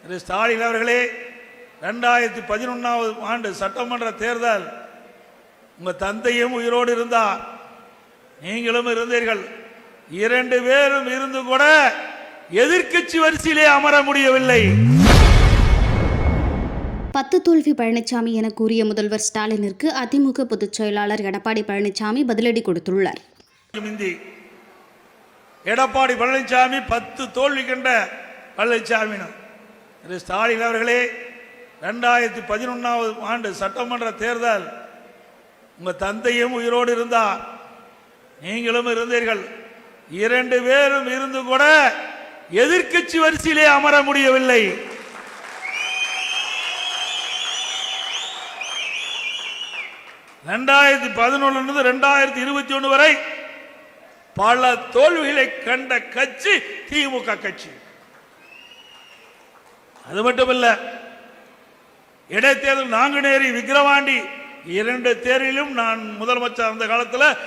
திரு ஸ்டாலின் அவர்களே, 2011ஆம் ஆண்டு சட்டமன்ற தேர்தல் உங்க தந்தையும் உயிரோடு இருந்தார், நீங்களும் இருந்தீர்கள். 2 பேரும் இருந்து கூட எதிர்க்கட்சி வரிசையிலே அமர முடியவில்லை. 10 தோல்வி பழனிசாமி என கூறிய முதல்வர் ஸ்டாலினிற்கு அதிமுக பொதுச் செயலாளர் எடப்பாடி பழனிசாமி பதிலடி கொடுத்துள்ளார். எடப்பாடி பழனிசாமி 10 தோல்வி கண்ட பழனிசாமி. திரு ஸ்டாலின் அவர்களே, 2011ஆம் ஆண்டு சட்டமன்ற தேர்தல் உங்க தந்தையும் உயிரோடு இருந்தார், நீங்களும் இருந்தீர்கள். 2 பேரும் இருந்து கூட எதிர்க்கட்சி வரிசையிலே அமர முடியவில்லை. ரெண்டாயிரத்தி 2021 வரை பல தோல்விகளை கண்ட கட்சி திமுக கட்சி. அது மட்டுமல்ல, இடைத்தேர்தல் நாங்குநேரி, விக்கிரவாண்டி 2 தேர்தலிலும் நான் முதலமைச்சர் அந்த காலத்தில்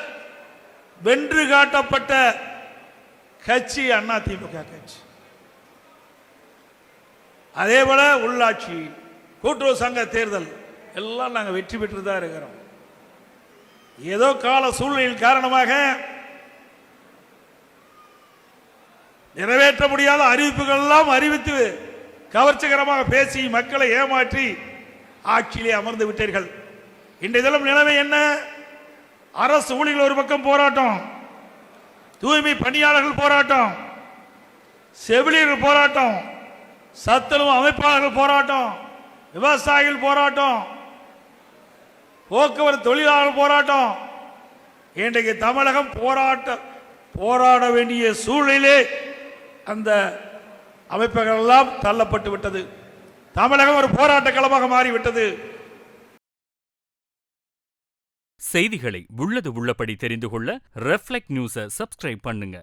வென்று காட்டப்பட்ட கட்சி அண்ணா திமுக கட்சி. அதே போல உள்ளாட்சி, கூட்டுறவு சங்க தேர்தல் எல்லாம் நாங்கள் வெற்றி பெற்று தான் இருக்கிறோம். ஏதோ கால சூழ்நிலையின் காரணமாக நிறைவேற்ற முடியாத அறிவிப்புகள் எல்லாம் அறிவித்து கவர்ச்சிகரமாக பேசி மக்களை ஏமாற்றி ஆட்சியிலே அமர்ந்து விட்டீர்கள். இன்றைய தினம் நிலைமை என்ன? அரசு ஊழியர்கள் ஒரு பக்கம் போராட்டம், தூய்மை பணியாளர்கள் போராட்டம், செவிலியர்கள் போராட்டம், சத்துணவு அமைப்பாளர்கள் போராட்டம், விவசாயிகள் போராட்டம், போக்குவரத்து தொழிலாளர்கள் போராட்டம். இன்றைக்கு தமிழகம் போராட வேண்டிய சூழ்நிலை அந்த அமைப்புகள் எல்லாம் தள்ளப்பட்டு விட்டது. தமிழகம் ஒரு போராட்ட களமாக மாறிவிட்டது. செய்திகளை உள்ளது உள்ளபடி தெரிந்து கொள்ள ரெஃப்ளெக்ட் நியூஸை சப்ஸ்கிரைப் பண்ணுங்க.